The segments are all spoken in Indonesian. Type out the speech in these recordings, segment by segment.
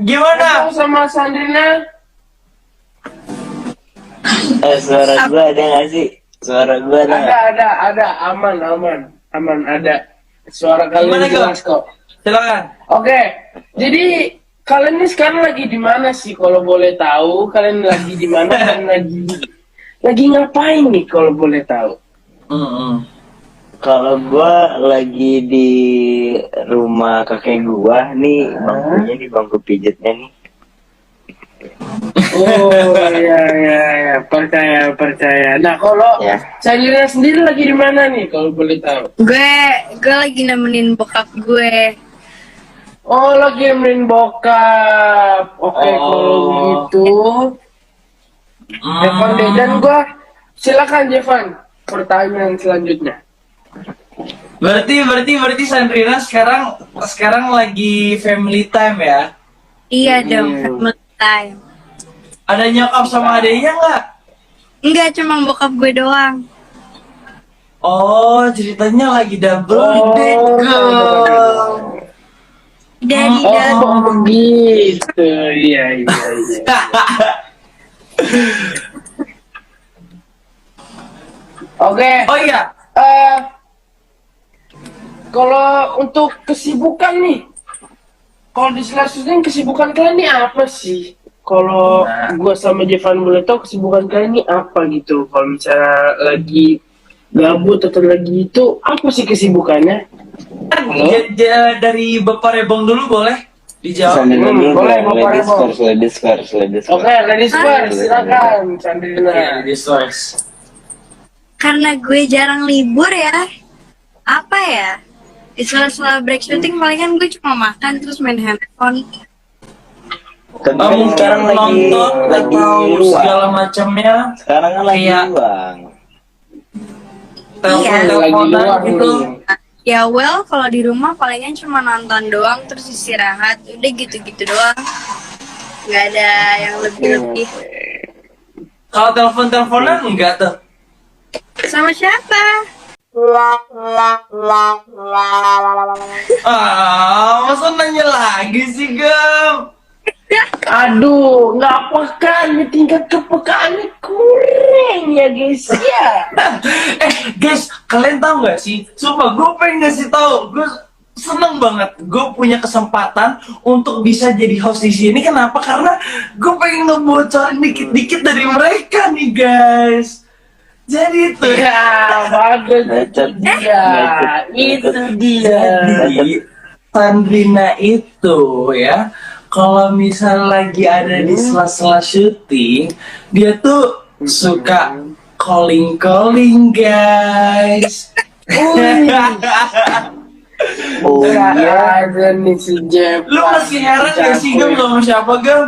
Gimana? Sama Sandrina? Suara gue ada nggak sih? Suara gue ada nggak? Ada, aman ada. Suara Gimana, kalian jelas kok. Silakan. Oke, jadi kalian ini sekarang lagi di mana sih? Kalau boleh tahu, kalian lagi di mana dan lagi ngapain nih? Kalau boleh tahu. Kalau gue lagi di rumah kakek gue nih, bangkunya nih bangku pijetnya nih. Oh ya, percaya. Nah kalau Ya. Sandrina sendiri lagi di mana nih? Kalau boleh tahu. Gue lagi nemenin bokap gue. Oh, lagi nemenin bokap. Oke, kalau begitu. Jevan deh, dan gua silakan Jevan. Pertanyaan selanjutnya. Berarti Sandrina sekarang lagi family time ya? Iya dong, family time. Ada nyokap sama adeknya nggak? Enggak, cuma bokap gue doang. Oh, ceritanya lagi double date, girl. Daddy Oh, begitu. Iya. Oke. Oh iya, Kalau untuk kesibukan nih, kalau di selanjutnya kesibukan kalian nih apa sih? Kalau gua sama Jevan boleh tahu kesibukan kalian nih apa gitu? Kalau misalnya lagi gabut atau lagi itu apa sih kesibukannya? dari Bapak Rebong dulu boleh dijawab? Sandrina dulu boleh, dong, Bapak ladies Rebong. first. Oke, ladies first, silakan Sandrina. Oke, di source. Karena gue jarang libur ya. Apa ya? Di sela-sela break syuting palingan gue cuma makan terus main handphone. Kan Mungkin sekarang nonton lagi atau luang. segala macamnya. Sekarang kan lagi Kayak- luang. Telepon-teleponan luang gitu. nih. Ya kalau di rumah palingan cuma nonton doang terus istirahat. Udah gitu-gitu doang. Nggak ada yang lebih-lebih. Kalau telepon-teleponan enggak tuh. Sama siapa? Masa nanya lagi sih, Gem? Aduh, nggak pekan, tingkat kepekaannya kurang ya guys ya. Guys, kalian tahu nggak sih? Sumpah, gue pengen ngasih tahu. Gue seneng banget. Gue punya kesempatan untuk bisa jadi host di sini. Kenapa? Karena gue pengen ngebocorin dikit-dikit dari mereka nih, guys. Jadi itu Ya, bagus itu dia. Itu dia. Jadi Sandrina itu ya, kalau misal lagi ada di sela-sela syuting, dia tuh suka calling guys. Oh Ya iya, ada nih si Jeff. Lu masih heran gak sih, Gem, sama siapa, Gem?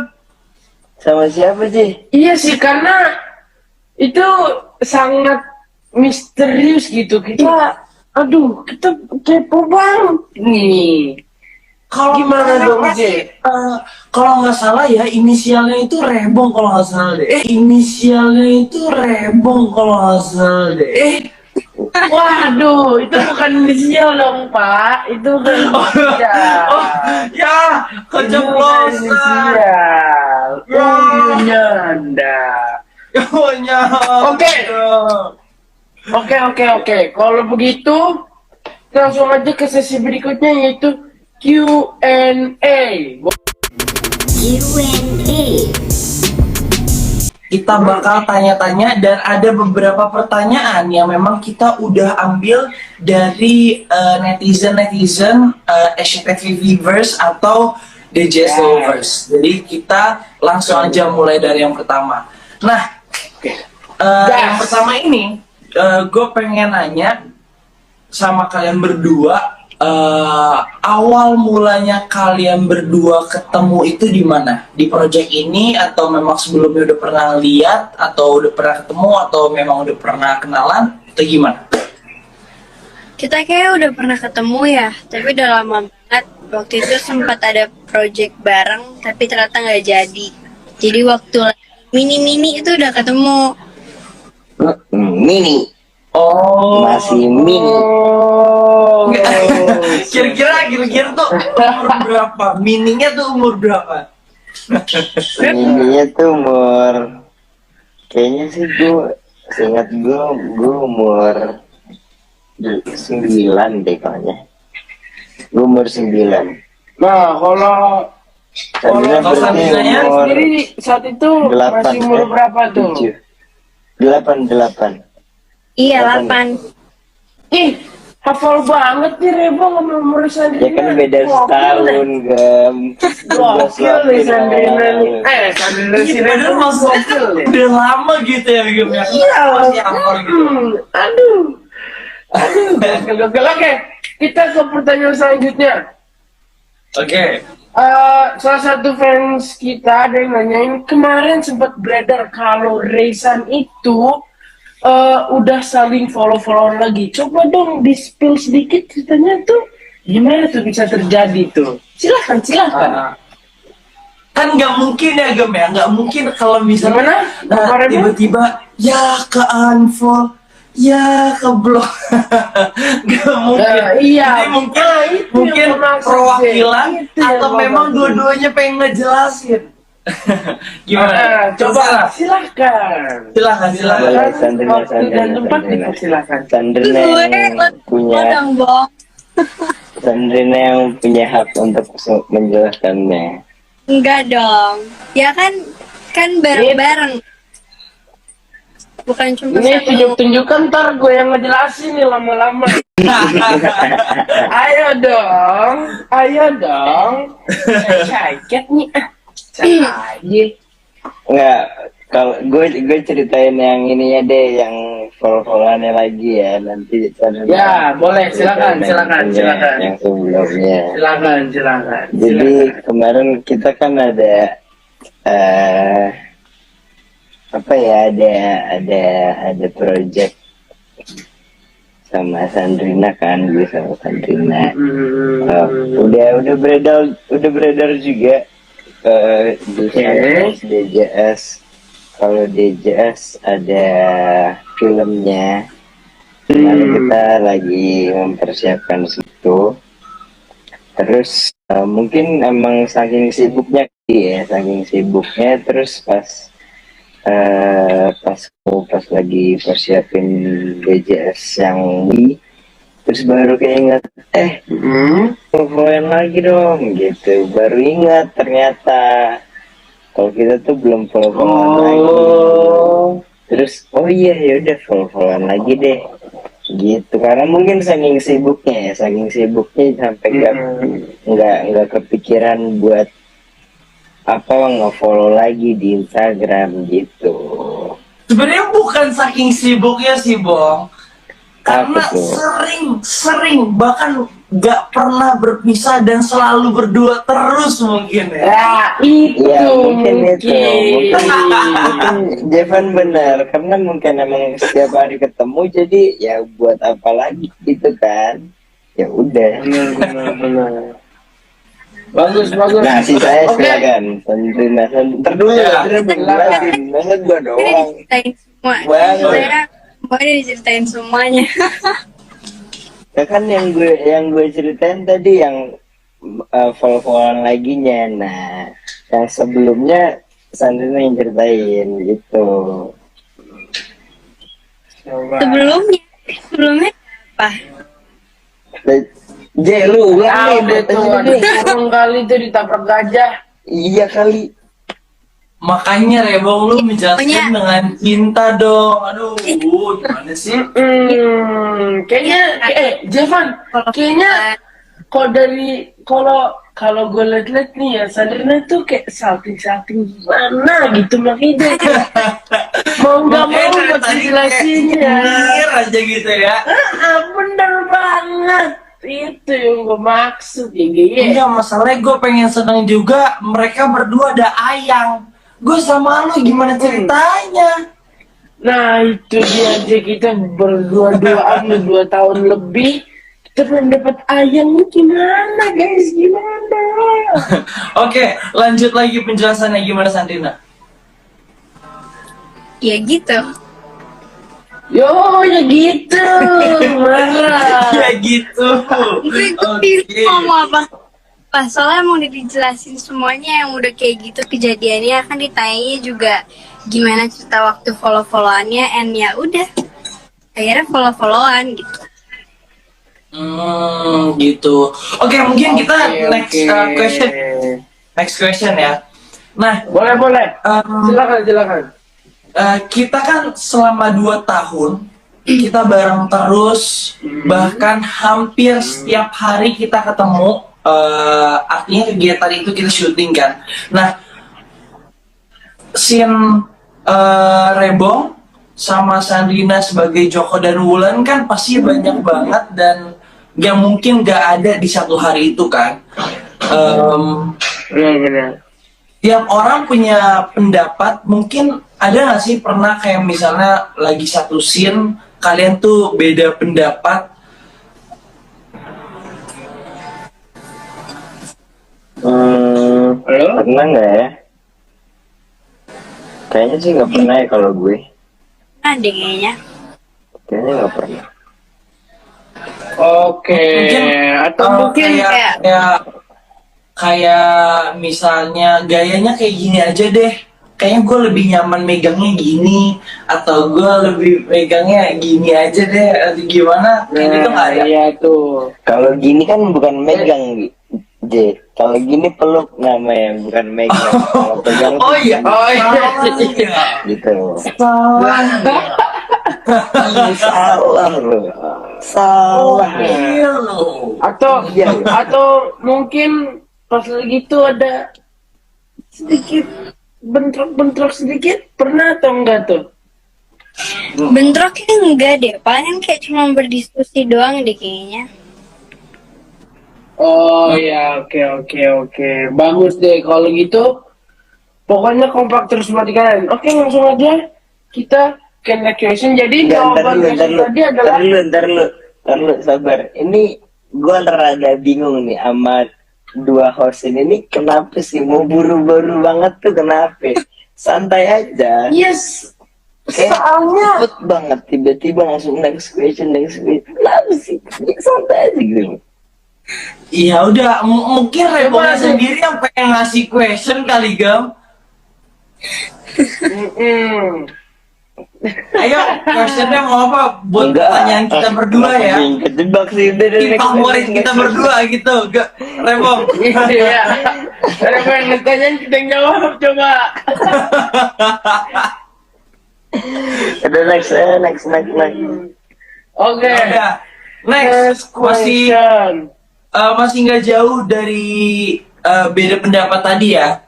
sama siapa sih? Iya sih, karena itu sangat misterius gitu. Kita kepo banget nih. Kalau Gimana nggak dong, salah Je? sih, kalau nggak salah ya inisialnya itu Rebong kalau nggak salah deh. Inisialnya itu Rebong kalau nggak salah deh. Waduh, itu bukan inisial dong, Pak. Itu bukan inisial. Oh, ya, keceplosan. Inisial. Ya. Nyanda. Yonya. Oke. Oke. Kalau begitu, langsung aja ke sesi berikutnya yaitu Q&A. Kita bakal tanya-tanya dan ada beberapa pertanyaan yang memang kita udah ambil dari netizen SCTV viewers atau DJS lovers. Jadi kita langsung aja mulai dari yang pertama. Nah, yang pertama ini gue pengen nanya sama kalian berdua, awal mulanya kalian berdua ketemu itu di mana? Di project ini atau memang sebelumnya udah pernah lihat atau udah pernah ketemu atau memang udah pernah kenalan atau gimana? Kita kayak udah pernah ketemu ya, tapi udah lama banget. Waktu itu sempat ada project bareng, tapi ternyata nggak jadi. Jadi waktu mini-mini itu udah ketemu. Mini. Oh, Masih mini. Oh. Kira-kira tuh umur berapa? Mininya tuh umur berapa? Ininya tuh kayaknya sih seingat gue umur 9 deh kayaknya. Gue umur 9. Nah, kalau Sandrina kalau berarti Sandrinanya umur sendiri saat itu 8 masih umur berapa tuh? 8. Iya, Delapan. 8. Ih, hafal banget nih Rebo sama umur Sandrina. Ya kan beda setahun, Gam. Gokil nih Sandrina nih. Sandrina si Iya, Rebo padahal maksudnya gokil nih. udah lama gitu ya, Gem ya. Iya. Masih hafal gitu. Aduh. Gokil. Oke, kita ke pertanyaan selanjutnya. Oke. Salah satu fans kita ada yang nanyain kemarin sempat beredar kalau Raisan itu udah saling follow-follow lagi. Coba dong di spill sedikit ceritanya tuh gimana tuh bisa terjadi tuh? Silahkan. Kan nggak mungkin ya, Gem ya, nggak mungkin kalau misalnya Gimana? tiba-tiba ya ke unfollow, ya ke blok. Nggak mungkin. Iya. Jadi mungkin Itu mungkin yang gua maksud, perwakilan Jay. Itu yang atau gua memang maksud. dua-duanya pengen ngejelasin. Gimana? Coba silahkan. Silahkan. Boleh, Sandrina, Waktu dan tempat Sandrina. silakan. Sandrina yang punya dong, Bong. Sandrina yang punya hak untuk menjelaskannya. Enggak dong. Ya kan bareng-bareng. Bukan cuma Ini satu. tunjuk-tunjukkan ntar gue yang ngejelasin nih lama-lama. Ayo dong. Caket nih. Aja. Enggak, kalau gue ceritain yang ininya deh, yang follow-followannya lagi ya, nanti Sandrina. Ya, boleh. Silakan. Yang sebelumnya. Silakan. Jadi kemarin kita kan ada apa ya, ada project sama Sandrina kan, gue sama Sandrina. Udah beredar juga di DJS. Kalau DJS ada filmnya. Kemarin kita lagi mempersiapkan situ. Terus mungkin emang saking sibuknya terus pas lagi persiapin DJS yang ini, terus baru keinget follow-followan lagi dong gitu, baru ingat ternyata kalau kita tuh belum follow-followan lagi. Terus oh iya ya udah follow-followan lagi deh gitu, karena mungkin saking sibuknya sampai nggak kepikiran buat nge-follow lagi di Instagram gitu. Sebenarnya bukan saking sibuknya sih, Bong. Karena Apa tuh? sering bahkan nggak pernah berpisah dan selalu berdua terus mungkin ya. Ya, itu Ya mungkin itu mungkin. Jevan benar, karena mungkin emang setiap hari ketemu, jadi ya buat apa lagi gitu kan, ya udah. Benar. Bagus. Nah saya Oke. silakan Sandrina, ntar dulu Ya, jelasin, masa gua Udah doang. diceritain semua. Banget. Saya udah diceritain semuanya. Ya kan yang gue ceritain tadi yang follow-followan laginya. Nah yang sebelumnya Sandrina yang ceritain gitu. Sebelumnya apa? Lu Ah, ulang udah nih, tuh tanya deh. kurang kali tuh ditabrak gajah. Iya kali. Makanya Rebong lu menjelaskan dengan cinta dong. Aduh, gimana sih? Kayaknya Jevan, kayaknya kalau gue liat-liat nih ya, Sandrina tuh kayak salting gimana gitu, makanya dia mau nggak mau buat dijelasinnya. Nyengir aja gitu ya. Bener banget, itu yang gue maksud ya. Enggak, masalahnya gue pengen seneng juga. Mereka berdua ada Ayang. Gue sama lu gimana ceritanya? Nah itu dia aja, kita berdua-duaan 2 tahun lebih, kita belum dapat Ayang. Gimana guys, gimana? Oke, lanjut lagi penjelasannya gimana Sandrina? Ya gitu. Yo, ya gitu. Marah. Ya gitu. Gue Oke. bingung mau apa. Pas soalnya mau dijelasin semuanya yang udah kayak gitu kejadiannya kan ditanya juga gimana cerita waktu follow-followannya and ya udah akhirnya follow-followan gitu. Gitu. Oke, mungkin kita next Oke. question. Next question ya. Nah, Boleh. em, Silakan. kita kan selama 2 tahun kita bareng terus, bahkan hampir setiap hari kita ketemu. Artinya kegiatan itu kita syuting kan. Nah, scene Rebong sama Sandrina sebagai Joko dan Wulan kan pasti banyak banget dan gak mungkin gak ada di satu hari itu kan. Benar. Tiap orang punya pendapat. Mungkin ada nggak sih pernah kayak misalnya lagi satu scene kalian tuh beda pendapat? Halo? Pernah nggak ya? Kayaknya sih nggak pernah ya kalau gue. Ada kayaknya. Kayaknya nggak pernah. Oke. Mungkin, Atau mungkin kayak misalnya gayanya kayak gini aja deh. Kayaknya gue lebih nyaman megangnya gini, atau gue lebih megangnya gini aja deh, atau gimana? Kayak gitu nggak ada. Iya tuh. Kalau gini kan bukan megang, J. Kalau gini peluk namanya, bukan megang. Kalau pegang Oh iya, Oh iya. gitu. salah. Salah lu. Salah lu. Iya loh. Atau mungkin pas lagi itu ada sedikit bentrok sedikit, pernah atau enggak tuh? Bentroknya enggak deh, paling kayak cuma berdiskusi doang deh kayaknya. Oh ya, oke. Bagus deh kalau gitu. Pokoknya kompak terus buat kalian. Oke, langsung aja kita ke next question. Jadi jawaban question tadi adalah Ntar lu, sabar. Ini gua rada bingung nih sama dua host ini kenapa sih mau buru-buru banget tuh, kenapa? Santai aja. yes. Kayak Soalnya cepet banget tiba-tiba langsung next question. Kenapa sih? Ya, santai aja gitu. Iya udah, mungkin Rebongnya Coba, sendiri yang pengen ngasih question kali Gam. Ayo, questionnya mau apa? Buat pertanyaan kita berdua ya. Kejebak sih udah Tim favorit kita berdua gitu, gak? Rebong. iya. Ada pengen tanyain kita yang jawab coba. Udah next. Oke. Udah. Next, masih nggak jauh dari beda pendapat tadi ya.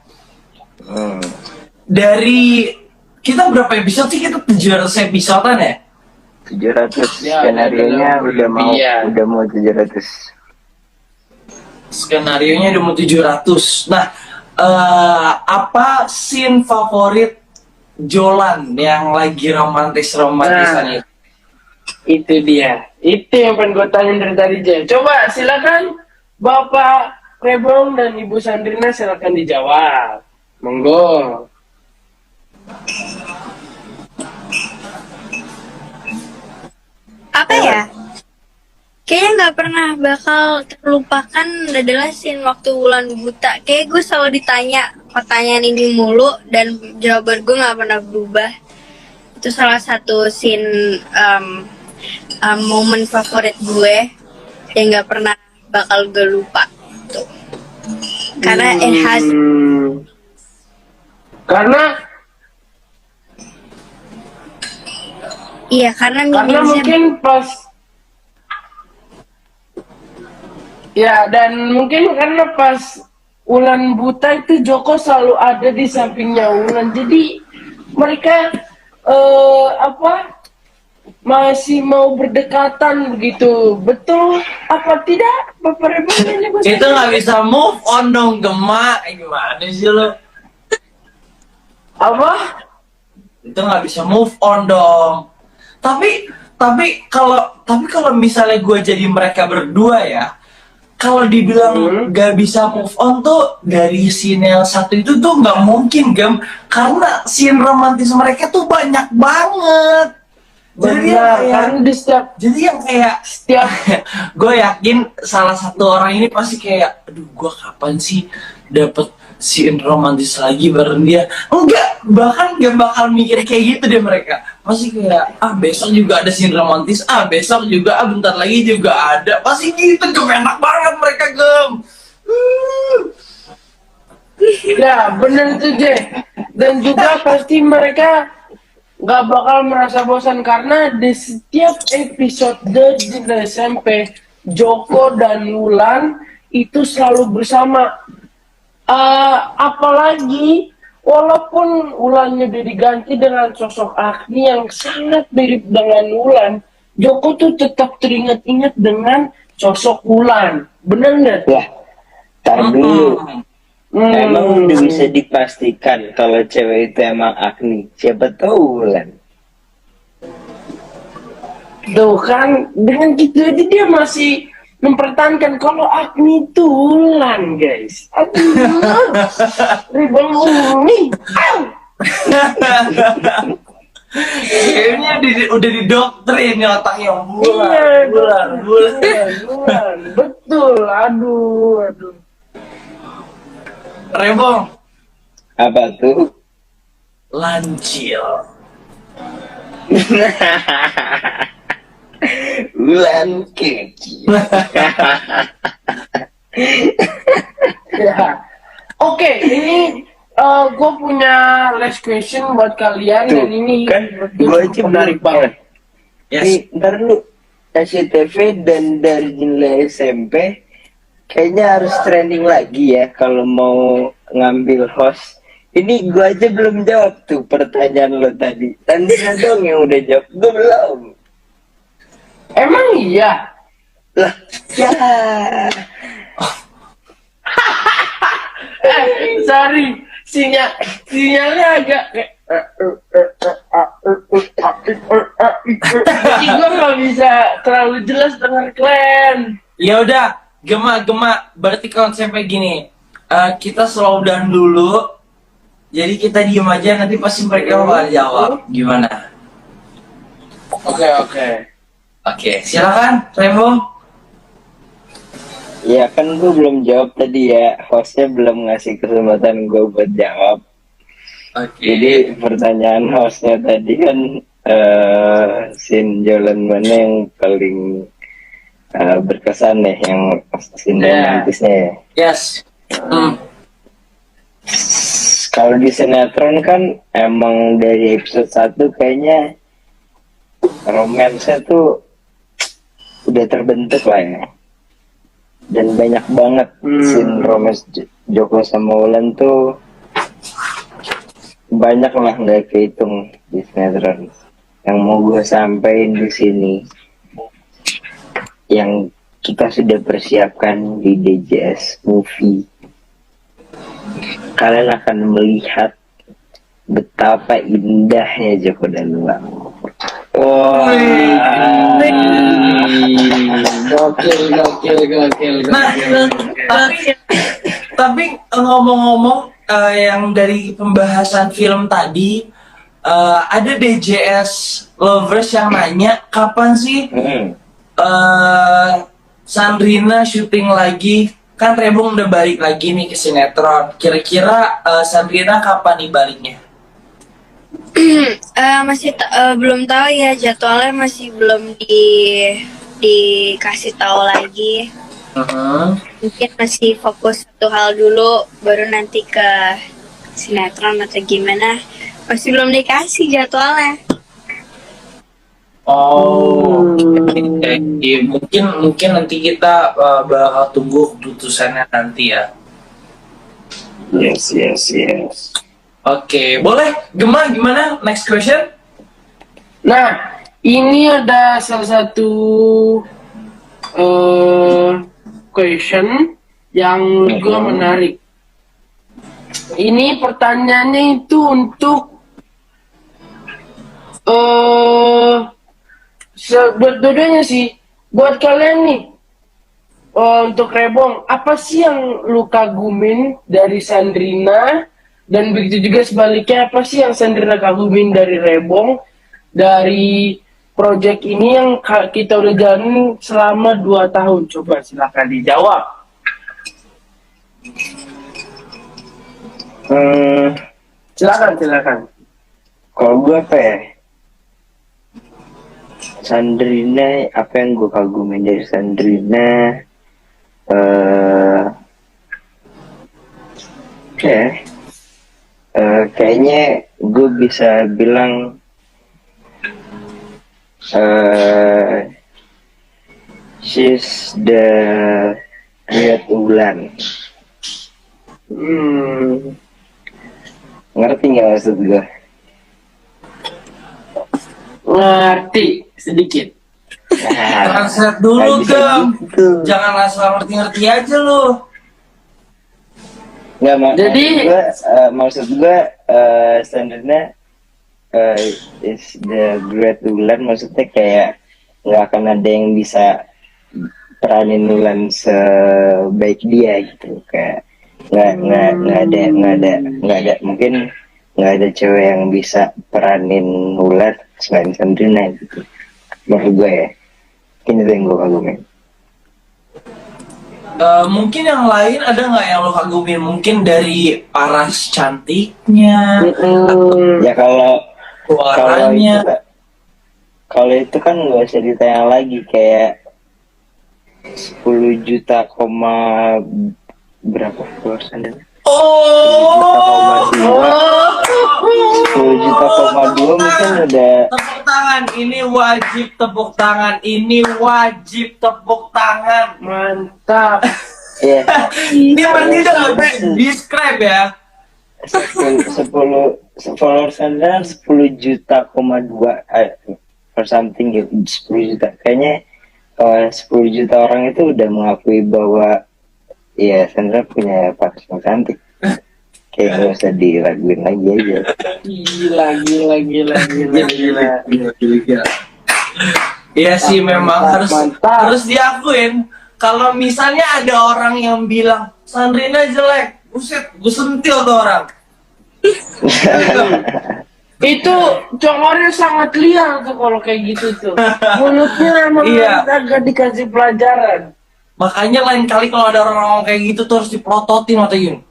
Dari kita berapa episode sih? Kita 700 episodean ya? 700 Ya, skenarionya iya. udah mau 700. Skenarionya udah mau 700. Nah, apa scene favorit Jolan yang lagi romantisan itu? Itu dia. Itu yang pengen gue tanya dari tadi, Jay. Coba silakan Bapak Rebong dan Ibu Sandrina silakan dijawab. Monggo. Apa ya? Kayaknya nggak pernah bakal terlupakan adalah scene waktu Wulan buta. Kayak gue selalu ditanya pertanyaan ini mulu dan jawaban gue nggak pernah berubah. Itu salah satu scene momen favorit gue yang nggak pernah bakal gue lupa. Tuh. Karena it has Karena karena mungkin pas ya, dan mungkin karena pas Wulan buta itu Joko selalu ada di sampingnya Wulan, jadi mereka masih mau berdekatan begitu. Betul apa tidak, Bapak Rebong? Itu nggak bisa move on dong, Gema. Gimana sih lo? Apa? Itu nggak bisa move on dong. Tapi kalau misalnya gue jadi mereka berdua ya, kalau dibilang gak bisa move on tuh dari scene yang satu itu tuh nggak mungkin, Gam. Karena scene romantis mereka tuh banyak banget. Jadi yang Benar, kayak karena di jadi yang kayak setiap gue yakin salah satu orang ini pasti kayak, aduh gue kapan sih dapet scene romantis lagi bareng dia. Enggak, bahkan gak bakal mikir kayak gitu deh mereka. Pasti kayak, besok juga ada scene romantis, besok juga, bentar lagi juga ada. Pasti gitu, enak banget mereka gem. ya benar tuh Jay. Dan juga pasti mereka nggak bakal merasa bosan karena di setiap episode di SMP Joko dan Wulan itu selalu bersama. Apalagi walaupun Wulannya udah diganti dengan sosok Agni yang sangat mirip dengan Wulan, Joko tuh tetap teringat-ingat dengan sosok Wulan. Bener nggak? Lah, tar dulu. Emang udah Hmm. bisa dipastikan kalau cewek itu emang Agni? Siapa tahu Wulan. Tuh kan, dengan gitu aja dia masih mempertahankan kalau Agni itu Wulan, guys. Aduh, ribang umi. Au! Kayaknya udah didoktrin ya otaknya. Bulan, Iya, bulan, bulan. Wulan. Betul, aduh. Rebong, Apa tuh? lancil. Wulan keki. Ya. Oke, ini gue punya last question buat kalian Tuh, dan ini kan menurut gue gua aja cukup menarik belum banget. Yes. Nih, ntar lu SCTV dan dari nilai SMP kayaknya harus trending lagi ya kalau mau ngambil host. Ini gua aja belum jawab tuh pertanyaan lo tadi. Sandra dong yang udah jawab, gue belum. Emang iya? Lah, ya. Sorry, sinyalnya agak kayak jadi gue nggak bisa terlalu jelas dengar kalian. Ya udah, gema. Berarti konsepnya gini, kita slow down dulu. Jadi kita diem aja, nanti pasti mereka bakal jawab. Gimana? Oke. Oke, silakan, Remo. Ya kan gue belum jawab tadi ya. Hostnya belum ngasih kesempatan gue buat jawab. Oke. Jadi pertanyaan hostnya tadi kan scene jalan mana yang paling berkesan nih, yang scene romantisnya ya. Yes. Kalau di sinetron kan emang dari episode 1 kayaknya romansnya tuh udah terbentuk lah ya. Dan banyak banget scene romance Joko sama Wulan tuh, banyak lah nggak kehitung di sinetron. Yang mau gue sampaikan di sini, yang kita sudah persiapkan di DJS Movie, kalian akan melihat betapa indahnya Joko dan Wulan. Wah, Gokil. Nah, tapi ngomong-ngomong, yang dari pembahasan film tadi, ada DJS lovers yang nanya kapan sih Sandrina syuting lagi. Kan Rebung udah balik lagi nih ke sinetron. Kira-kira Sandrina kapan nih baliknya? Masih belum tahu ya, jadwalnya masih belum dikasih tahu lagi. Mungkin masih fokus satu hal dulu, baru nanti ke sinetron atau gimana. Masih belum dikasih jadwalnya. Oh, mungkin nanti kita bakal tunggu keputusannya nanti ya. yes. Oke, boleh. Gema, gimana? Next question? Nah, ini ada salah satu question yang menurut gue menarik. Ini pertanyaannya itu untuk buat dua-duanya sih. Buat kalian nih, untuk Rebong, apa sih yang lu kagumin dari Sandrina? Dan begitu juga sebaliknya, apa sih yang Sandrina kagumin dari Rebong? Dari project ini yang kita udah jalanin selama 2 tahun? Coba silakan dijawab. Silakan. Kalau gue apa ya? Sandrina, apa yang gue kagumin dari Sandrina? Kayaknya gue bisa bilang she's the great Ulan. Ngerti nggak maksud gue? Ngerti sedikit. Translate dulu Nggak bisa Gem. gitu. Jangan asal ngerti-ngerti aja lu. Nggak, Jadi- maksud gue standarnya is the great Ulan, maksudnya kayak nggak akan ada yang bisa peranin Ulan sebaik dia gitu, kayak nggak ada mungkin nggak ada cewek yang bisa peranin Ulan selain Sandrina gitu, menurut gue ya. Ini tuh yang gue kagumin. Mungkin yang lain ada nggak yang lo kagumin? Mungkin dari paras cantiknya, Ya kalau suaranya. itu kan nggak usah ditanya lagi, kayak 10 juta koma berapa followers Anda? Oh, 10 juta koma 2 mungkin udah. Tepuk tangan, ini wajib tepuk tangan, ini wajib tepuk tangan. Mantap. Ya, Ini berarti udah nggak bisa describe ya. 10 followers Anda 10 juta koma 2 or something gitu, 10 juta kayaknya. 10 juta orang itu udah mengakui bahwa ya Sandra punya paras yang cantik. Kayak nggak usah diraguin lagi aja. Gila. Iya sih, memang Mantap. harus diakuin. Kalau misalnya ada orang yang bilang Sandrina jelek, buset, gue sentil tuh orang. Itu congornya sangat liar tuh kalau kayak gitu tuh. Mulutnya emang Iya. agak dikasih pelajaran. Makanya lain kali kalau ada orang ngomong kayak gitu tuh harus diprototin atau gini.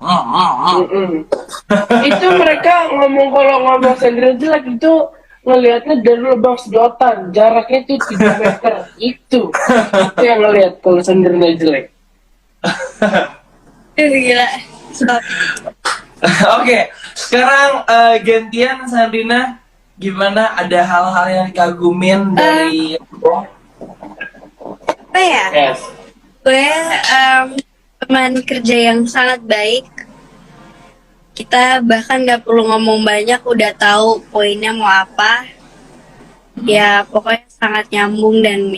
Itu mereka kalau ngomong Sandra jelek itu ngelihatnya dari lubang sedotan, jaraknya itu 3 meter. Itu yang ngelihat kalau Sandra jelek. Gila. Stop. Oke, sekarang gantian Sandrina, gimana? Ada hal-hal yang dikagumin dari Apa ya? Yes. Gue teman kerja yang sangat baik. Kita bahkan gak perlu ngomong banyak, udah tahu poinnya mau apa. Ya pokoknya sangat nyambung dan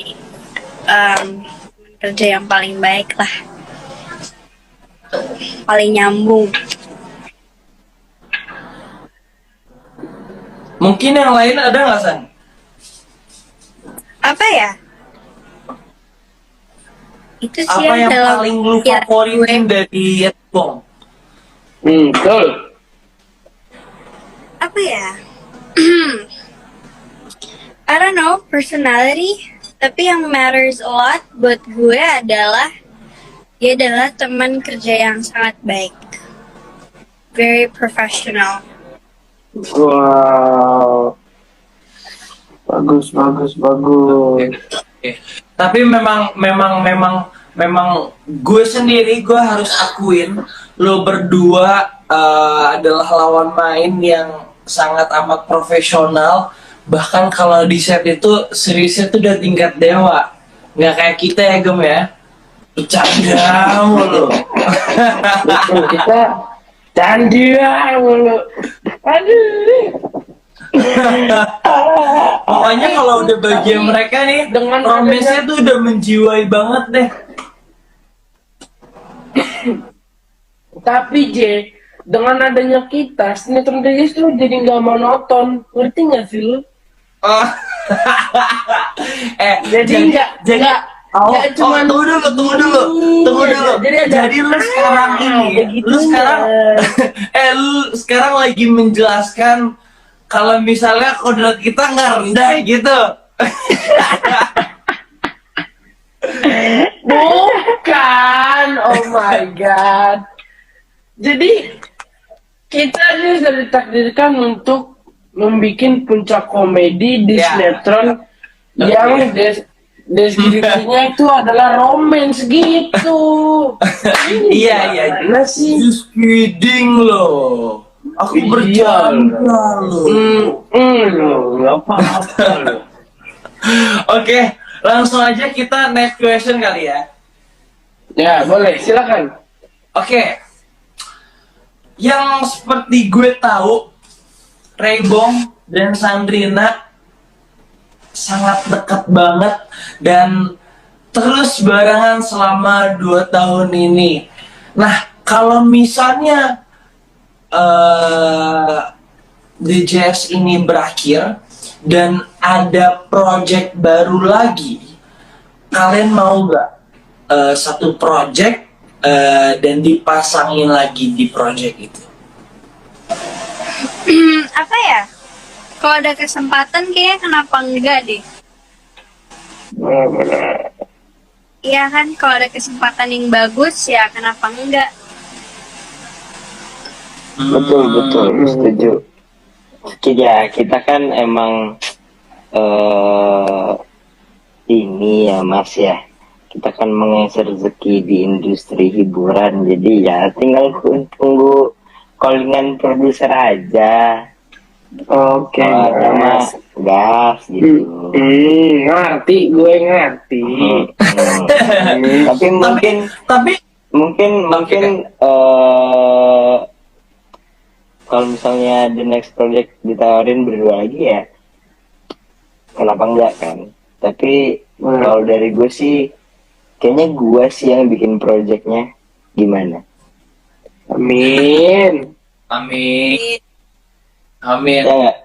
teman kerja yang paling baik lah. Paling nyambung. mungkin yang lain ada nggak San? Apa ya? Itu sih Apa yang dalam paling lu pikiran favoritin gue. dari Yetbong? Betul. Apa ya? I don't know, personality. Tapi yang matters a lot buat gue adalah dia adalah teman kerja yang sangat baik. Very professional. Wow. Bagus. Oke. Tapi memang gue sendiri, gue harus akuin lo berdua adalah lawan main yang sangat amat profesional. Bahkan kalau di set itu seriusnya tuh udah tingkat dewa, nggak kayak kita ya Gem ya, bercanda mulu. Betul, kita candia mulu. Aduh. Pokoknya kalau udah bagian mereka nih, Dengan romance-nya tuh udah menjiwai banget deh. Tapi J, dengan adanya kita, sinetron Regis tuh jadi nggak monoton. Ngerti nggak sih lu? Oh. Jadi nggak cuman tunggu dulu. Jadi lu sekarang ini, lu sekarang lagi menjelaskan kalau misalnya kodrat kita nggak rendah gitu. Bukan, oh my god. Jadi kita ini sudah ditakdirkan untuk membuat puncak komedi di Ya. sinetron yang deskripsinya itu adalah romance gitu. Iya. Gimana sih? Just kidding loh. Aku Iya. bercanda loh. Nggak apa-apa loh. Oke, langsung aja kita next question kali ya. Ya, boleh, silakan. Oke. Yang seperti gue tahu, Raybong dan Sandrina sangat dekat banget dan terus barengan selama 2 tahun ini. Nah, kalau misalnya DJS ini berakhir dan ada project baru lagi, kalian mau nggak satu project dan dipasangin lagi di project itu? Apa ya? Kalau ada kesempatan kayaknya kenapa enggak deh? Benar-benar. Iya kan, kalau ada kesempatan yang bagus ya kenapa enggak? Betul, setuju. Ya, kita kan emang ini ya Mas ya. Kita kan mengais rezeki di industri hiburan, jadi ya tinggal tunggu callingan produser aja. Oke, Kalau ada mah gas gitu. ngerti, gue ngerti. Tapi Tapi mungkin kalau misalnya the next project ditawarin berdua lagi ya, kenapa enggak kan? Tapi kalau dari gue sih, kayaknya gue sih yang bikin projectnya. Gimana? Amin. amin. Ya nggak?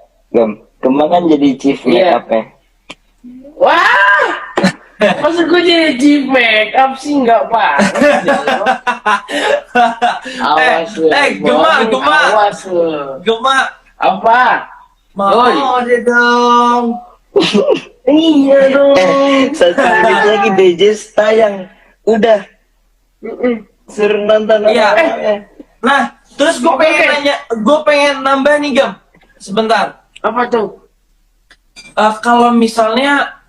Gema kan jadi chief Iya. makeup-nya. Wah, masa gue jadi chief make up sih nggak banget. Awas lu. Gema. Awas lu. Gema, Apa? mau deh dong. Iya dong. Satu menit lagi DJs tayang. Udah, suruh nonton Iya. orang-orangnya. Nah, terus gue pengen nambah nih Gem. Sebentar. Apa tuh? Kalau misalnya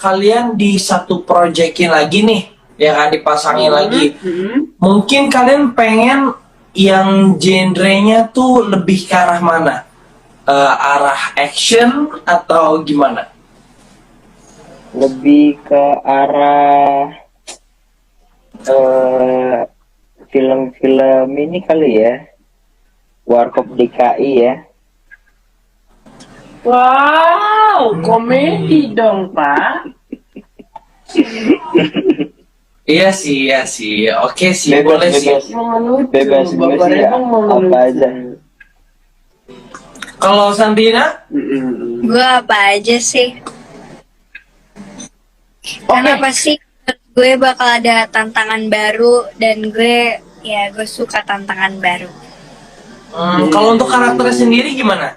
kalian di satu projectin lagi nih, ya kan dipasangin lagi, mungkin kalian pengen yang genrenya tuh lebih ke arah mana? Arah action atau gimana? Lebih ke arah film-film ini kali ya, Warkop DKI ya. Wow, komedi dong, Pak. Iya sih. Oke sih, boleh sih. Bebas gue sih ya, apa aja. Kalau Sandrina? Gue apa aja sih? Karena pasti gue bakal ada tantangan baru dan gue suka tantangan baru. Kalau untuk karakternya sendiri gimana?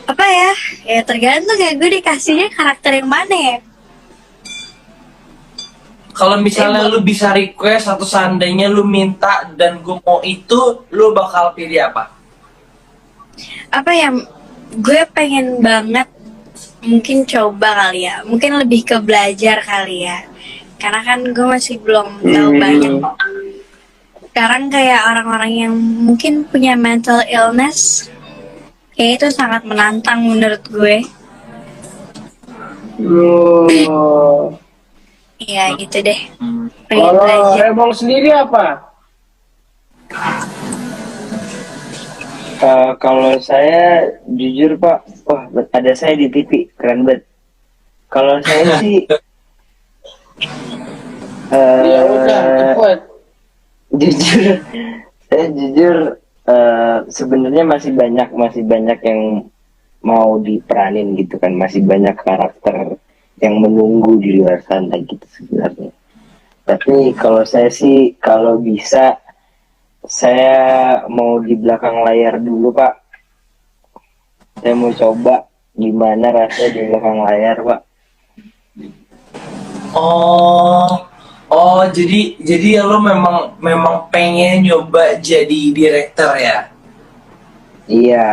Apa ya? Ya tergantung ya gue dikasihnya karakter yang mana ya. Kalau misalnya lu bisa request atau seandainya lu minta dan gue mau itu, lu bakal pilih apa? Apa ya? Gue pengen banget mungkin coba kali ya. Mungkin lebih ke belajar kali ya. Karena kan gue masih belum tahu banyak. Sekarang kayak orang-orang yang mungkin punya mental illness, kayak itu sangat menantang menurut gue. Iya gitu deh. Pengen Kalau belajar. Rebong sendiri apa? Kalau saya jujur Pak, wah ada saya di TV, keren banget. Kalau saya sih, Ya udah, cepet. saya jujur sebenarnya masih banyak yang mau diperanin gitu kan, masih banyak karakter yang menunggu di luar sana gitu sebenarnya. Tapi kalau saya sih, kalau bisa saya mau di belakang layar dulu Pak. Saya mau coba gimana rasanya di belakang layar, Pak. Jadi ya lo memang pengen nyoba jadi director ya? Iya,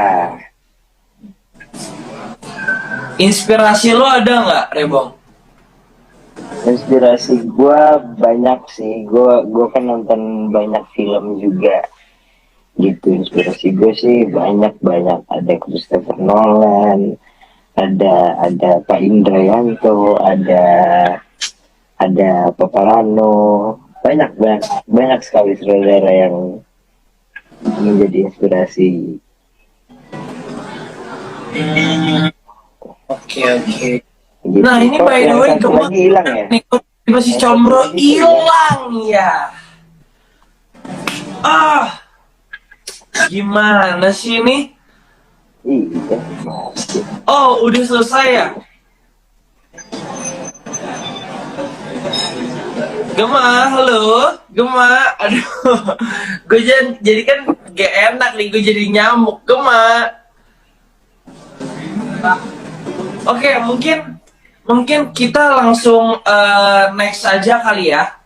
Inspirasi lo ada nggak, Rebong? inspirasi gue banyak sih. Gue kan nonton banyak film juga gitu. Inspirasi gue sih banyak banyak. Ada Christopher Nolan, ada Pak Indrayanto, ada Paparano, banyak banyak banyak sekali saudara yang menjadi inspirasi. Oke. Gitu. Nah ini Kok by the yang way satu lagi hilang ya? nih kok masih Yang combro satu lagi hilang ya. Ah, gimana sih ini? Iya, masih. Oh, udah selesai ya? Gema, halo, Gema. Aduh, gue jadi kan gak enak nih, gue jadi nyamuk, Gema. Oke, mungkin kita langsung next aja kali ya,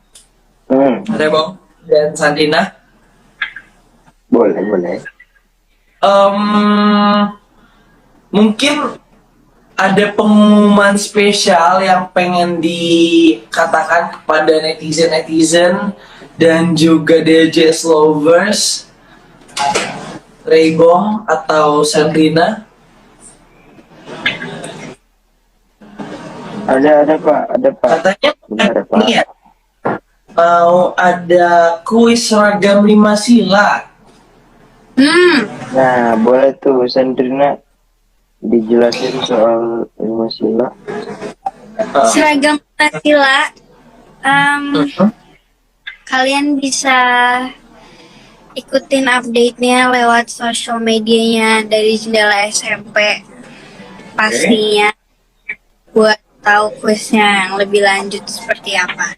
Rebong dan Sandrina. Boleh. Mungkin ada pengumuman spesial yang pengen dikatakan kepada netizen dan juga DJS lovers, Rebong atau Sandrina. Ada Pak. Katanya Benar, Pak. ini ya, mau ada kuis seragam 5 sila. Nah, boleh tuh Sandrina dijelasin soal ilmu sila. Seragam sila, kalian bisa ikutin update-nya lewat sosial medianya dari Jendela SMP pastinya, buat tahu kuisnya yang lebih lanjut seperti apa.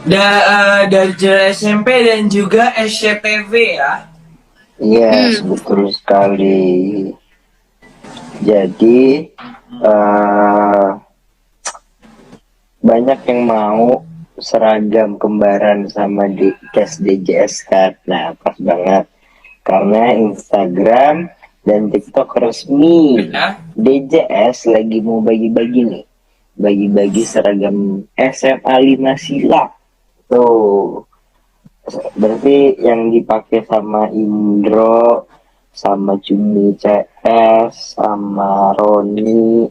Dari SMP dan juga SCTV ya. Yes, betul sekali. Jadi banyak yang mau seragam kembaran sama di cast DJS kan. Nah, pas banget karena Instagram dan TikTok resmi DJS lagi mau bagi-bagi nih, bagi-bagi seragam SMA 5 sila. Tuh, berarti yang dipakai sama Indro, sama Cumi CS, sama Roni,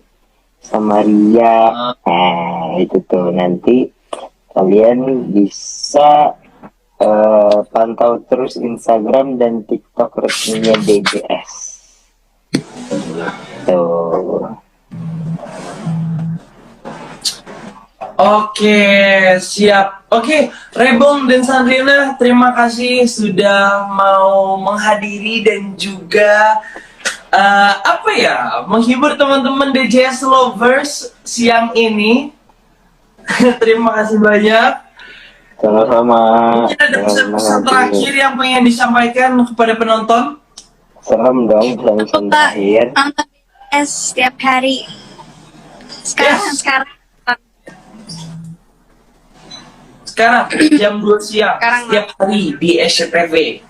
sama Ria. Nah, itu tuh nanti kalian bisa pantau terus Instagram dan TikTok resminya DJS. Tuh. Oke, siap. Oke, Rebong dan Sandrina, terima kasih sudah mau menghadiri dan juga menghibur teman-teman DJS lovers siang ini. Terima kasih banyak. Sama-sama. Mungkin ada pesan-pesan terakhir yang pengen disampaikan kepada penonton? Serem dong pesan terakhir. Nonton setiap hari. Sekarang. Sekarang jam 2 siang Sekarang. setiap hari di SCTV.